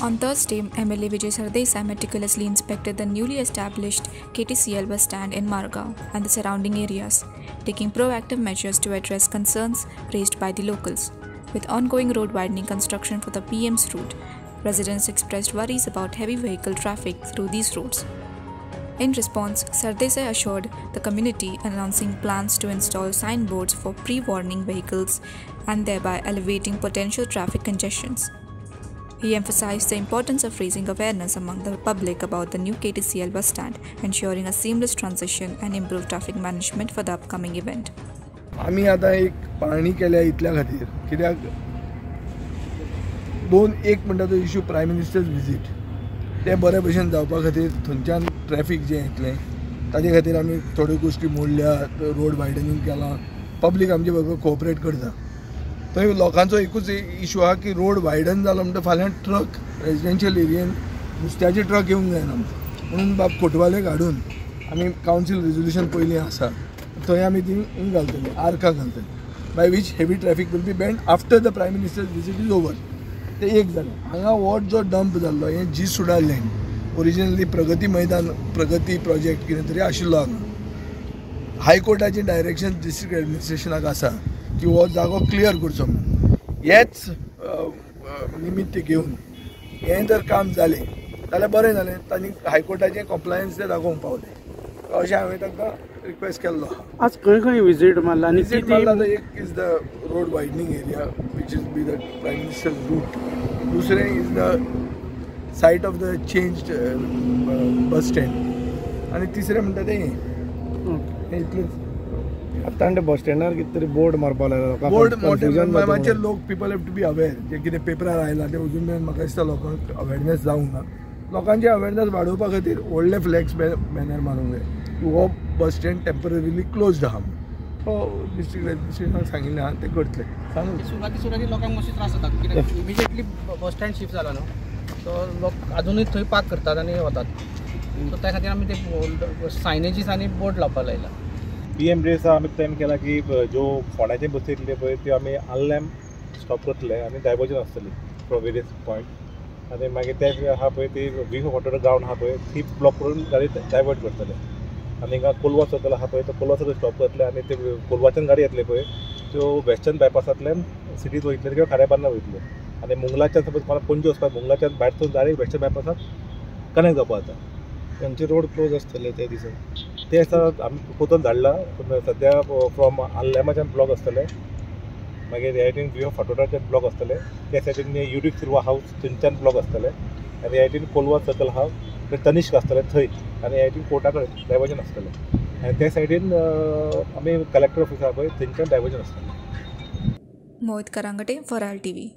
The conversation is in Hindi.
On Thursday, MLA Vijay Sardesai meticulously inspected the newly established KTCL bus stand in Margao and the surrounding areas, taking proactive measures to address concerns raised by the locals. With ongoing road widening construction for the PM's route, residents expressed worries about heavy vehicle traffic through these roads. In response, Sardesai assured the community, announcing plans to install signboards for pre-warning vehicles and thereby alleviating potential traffic congestions. He emphasized the importance of raising awareness among the public about the new KTCL bus stand, ensuring a seamless transition and improved traffic management for the upcoming event. आम्ही आता एक पाहणी केल्या इतल्या खातीर कित्याक एक म्हणटा तो इश्यू प्रायम मिनिस्टर्स विजीट ते बरे भशेन जावपा खातीर थंयच्यान ट्रॅफिक जें येतलें ताजे खातीर आमी थोड्यो गोश्टी मोडल्या, रोड वायडनींग केलां, पब्लीक आमचे बरोबर कोऑपरेट करता. थंय लोकांचो एकूच इश्यू आहा की रोड वायडन जालो म्हणटा फाल्यां ट्रक रेजिडेंशियल एरियेन नुस्त्याचे ट्रक येवंक जायना म्हणून बाब फोटवाले काडून आमी कावन्सील रेजोल्युशन पयलीं आसा थंय आमी ती घालतले आर्कां घालतले by which heavy traffic will be banned after the prime minister's visit is over. ते एक जालें. हांगा वॉट जो डंप जाल्लो हें जी सुडा लँड ओरिजिनली प्रगती मैदान प्रगती प्रोजेक्ट कितें तरी आशिल्लो हांगा हायकोर्टाचें डायरेक्शन डिस्ट्रिक्ट एडमिनिस्ट्रेशनाक आसा की हो जागो क्लियर करचो म्हणून. हेच निमित्त घेवन हें जर काम जालें जाल्यार बरें जालें. तांणी हायकोर्टाचें कॉम्प्लायन्स ते दाखोवंक पावलें अशें हांवें तांकां रिक्वेस्ट केल्लो. आज खंय खंय विजीट मारला आनी विजीट मारला एक is the road widening area which is be the prime minister route. दुसरें is the site of the changed bus stand आनी तिसरें म्हणटा तें हें इतलेंच. आतां बस स्टँडार कितें तरी बोर्ड मारपा लागला. बोर्ड मातशे लोक people have to be aware जे कितें पेपरार आयलां ते अजून मेरेन म्हाका दिसता लोकांक अवेरनेस जावंक ना. लोकांची अवेरनेस वाडोवपा खातीर व्हडले फ्लॅग्स बॅनर मारूंक जाय की हो बस स्टँड टेम्पररीली क्लोज्ड आहा म्हणून डिस्ट्रिक्ट एडमिनिस्ट्रेशनाक सांगिल्लें आहा ते करतले. सांगू सुरवाती लोकांक मातशे त्रास जाता कित्याक इमिजिएटली बस स्टँड शिफ्ट जाला न्हू सो लोक अजुनूय थंय पार्क करतात आनी वतात. सो त्या खातीर आमी ते सायनेजीस आनी बोर्ड लावपाक लायला. PM रेस आमी प्लॅन केला की ज्यो फोंड्याचे बसी येतले पळय त्यो आमी आल्ल्याम स्टॉप करतले आनी डायवर्जन आसतली फ्रॉम वेरियस पॉयंट आनी मागीर ते आहा पळय ती वीव वॉटर ग्रावंड आहा पळय ती ब्लॉक करून गाडी डायवर्ट करतले आनी हिंगा कोलवा सर्कल आहा पळय तो कोलवा सर्कल स्टॉप करतले आनी ते कोलवाच्यान गाडी येतले पळय त्यो वेस्टर्न बायपासांतल्यान सिटींत वयतले किंवा खाऱ्याबान्ना वयतले आनी मुंगलाच्यान सपोज मला पणजे वचपाक मुंगलाच्यान भायर वचून डायरेक्ट वेस्टर्न बायपासाक कनेक्ट जावपा जाता. तांचे रोड क्लोज आसतले ते दिसा. ते आसा आमी प्रपोजल धाडला पूण सद्या फ्रॉम आल्ल्यामाच्यान ब्लॉक आसतले मागीर ह्या सायडीन वी ऑफ फाटोड्याच्यान ब्लॉक आसतले त्या सायडीन युडीक सिल्वा हावस थंयच्यान ब्लॉक आसतले आनी ह्या सायडीन कोलवा सर्कल आहा थंय तनिश्क आसतले थंय आनी ह्या सायडीन कोर्टा कडेन डायवर्जन आसतलें आनी त्या सायडीन आमी कलेक्टर ऑफीस आहा पळय थंयच्यान डायवर्जन आसतलें. मोहित करांगटे, फॉर RTV.